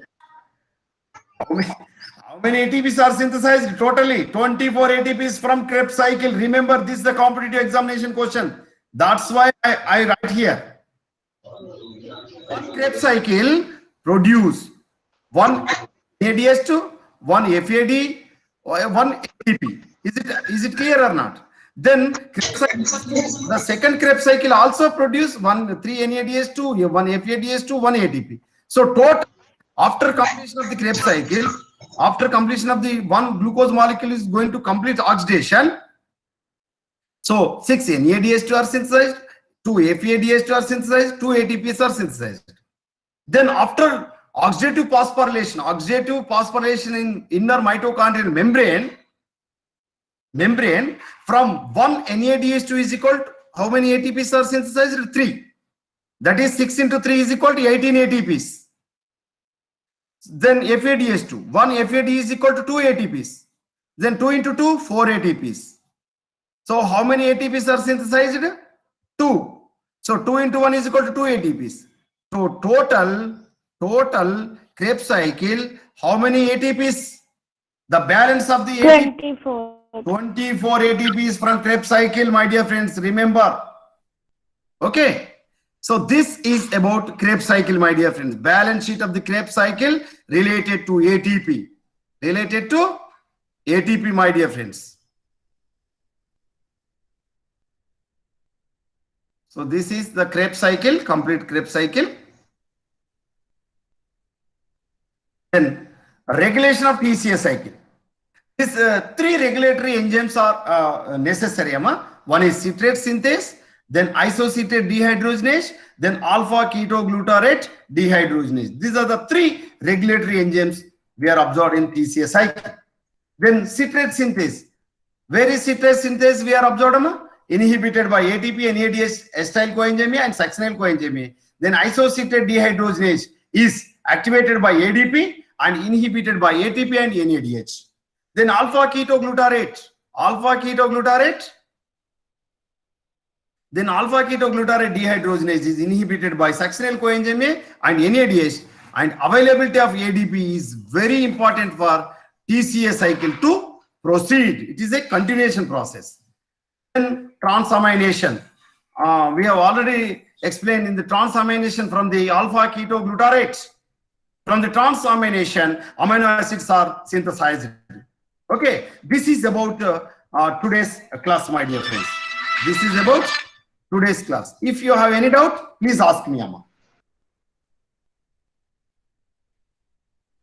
How many ATPs are synthesized? Totally 24 ATPs from Krebs cycle. Remember, this is the competitive examination question. That's why I write here. One Krebs cycle produce 1 ADH2, 1 FAD, 1 ATP. Is it clear or not? Then the second Krebs cycle also produce 3 NADH2, 1 FADH2, 1 ATP. So total after completion of the Krebs cycle, after completion of the 1 glucose molecule is going to complete oxidation. So 6 NADH2 are synthesized, 2 FADH2 are synthesized, 2 ATPs are synthesized. Then after oxidative phosphorylation in inner mitochondrial membrane from 1 NADH2 is equal to how many ATPs are synthesized? 3. That is 6 into 3 is equal to 18 ATPs. Then FADH2, 1 FAD is equal to 2 ATPs. Then 2 into 2, 4 ATPs. So how many ATPs are synthesized? 2. So 2 into 1 is equal to 2 ATPs. So total Krebs cycle, how many ATPs? The balance of the ATP, 24. 24 ATPs from Krebs cycle, my dear friends, remember. Okay. So this is about Krebs cycle, my dear friends. Balance sheet of the Krebs cycle related to ATP. Related to ATP, my dear friends. So this is the Krebs cycle, complete Krebs cycle. Then regulation of TCA cycle. These three regulatory enzymes are necessary. One is citrate synthase, then isocitrate dehydrogenase, then alpha ketoglutarate dehydrogenase. These are the three regulatory enzymes we are observed in TCA cycle. Then citrate synthase. Where is citrate synthase we are observed? Inhibited by ATP, NADH, acetyl coenzyme A and succinyl coenzyme A. Then isocitrate dehydrogenase is activated by ADP and inhibited by ATP and NADH. Then alpha ketoglutarate. Then alpha ketoglutarate dehydrogenase is inhibited by succinyl coenzyme A and NADH, and availability of ADP is very important for TCA cycle to proceed. It is a continuation process. Then transamination. We have already explained in the transamination from the alpha ketoglutarate. From the transamination, amino acids are synthesized. Okay, this is about today's class, my dear friends. This is about today's class. If you have any doubt, please ask me, Amma.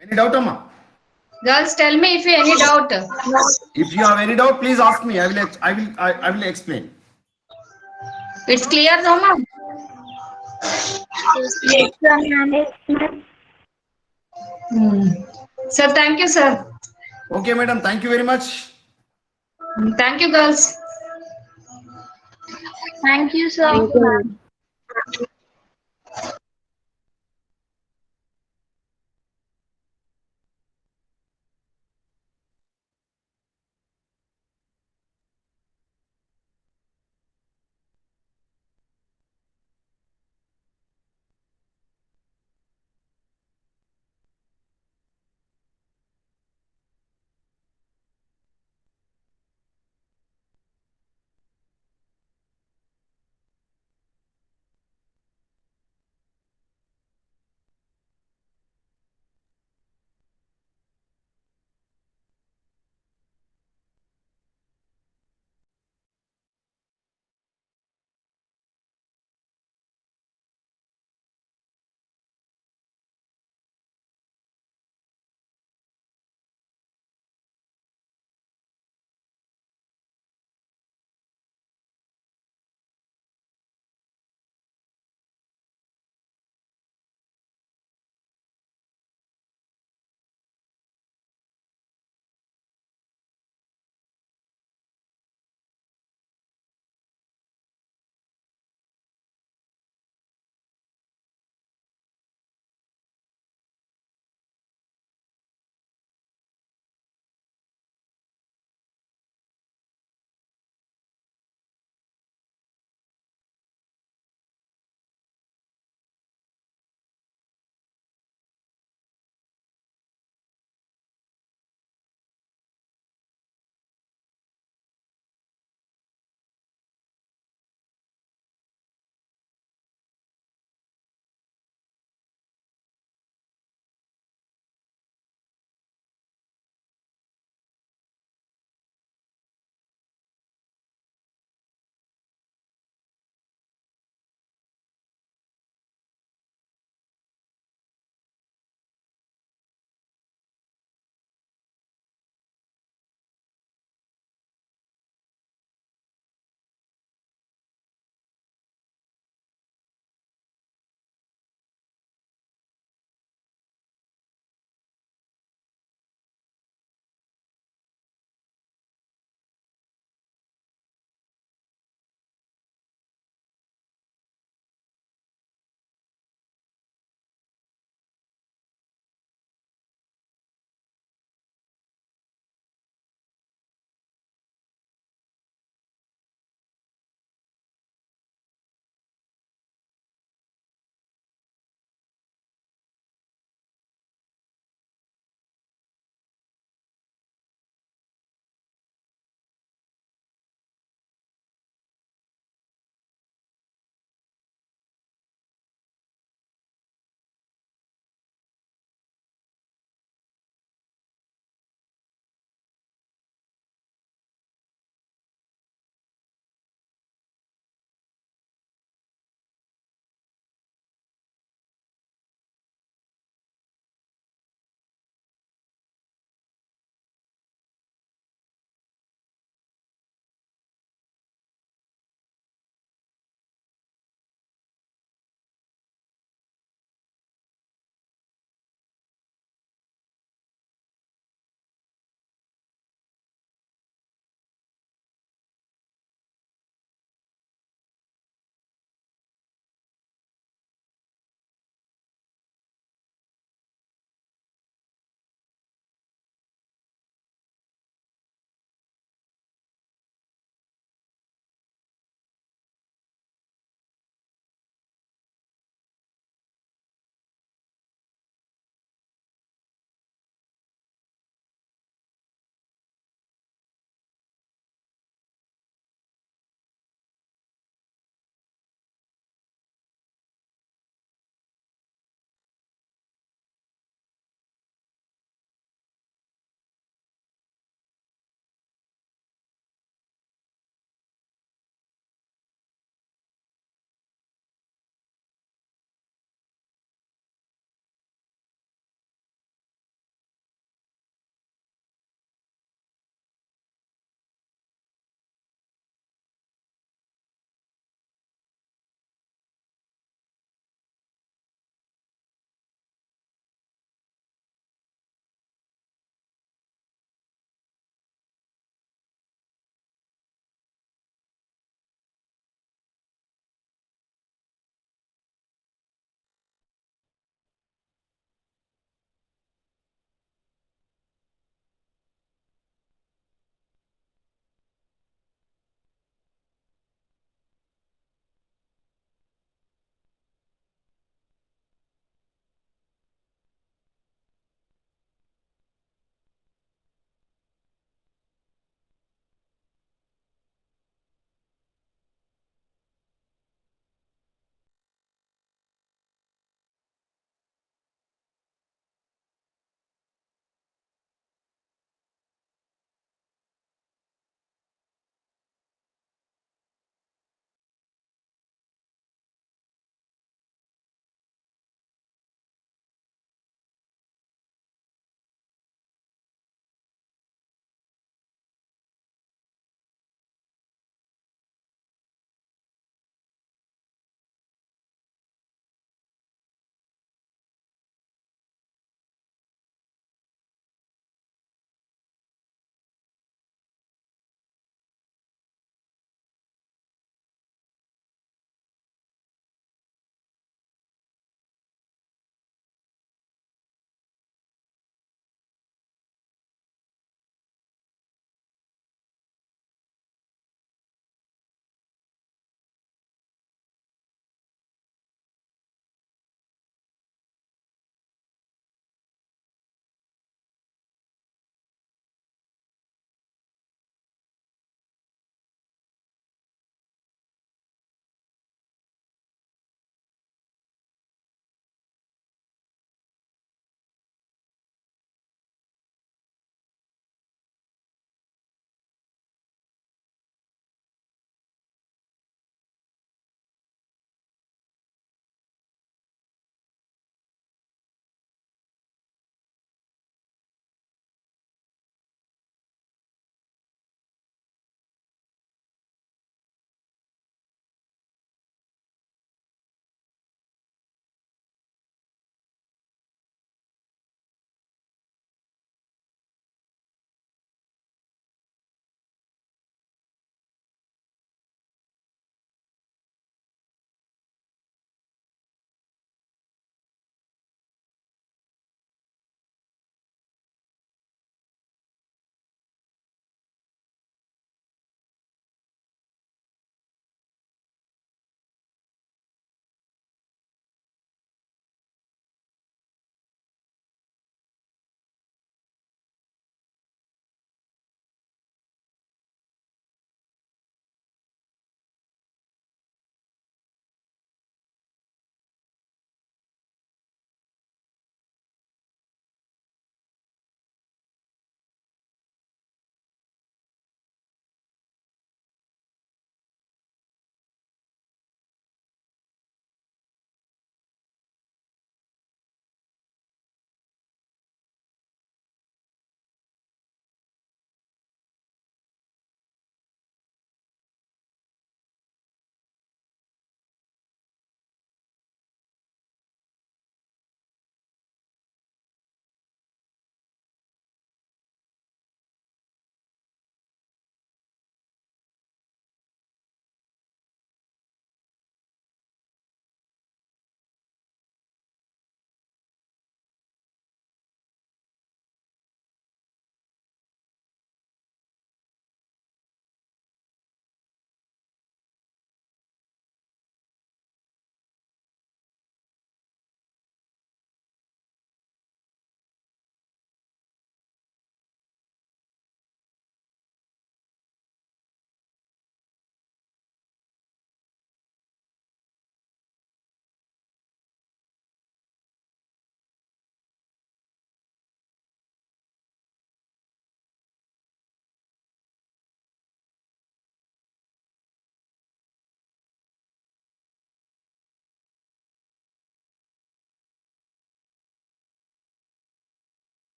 Any doubt, Amma? Girls, tell me if you any doubt. If you have any doubt, please ask me. I will explain. It's clear, Rama? Yes, ma'am. Sir, thank you, sir. Okay, madam. Thank you very much. Thank you, girls. Thank you, sir. Thank you.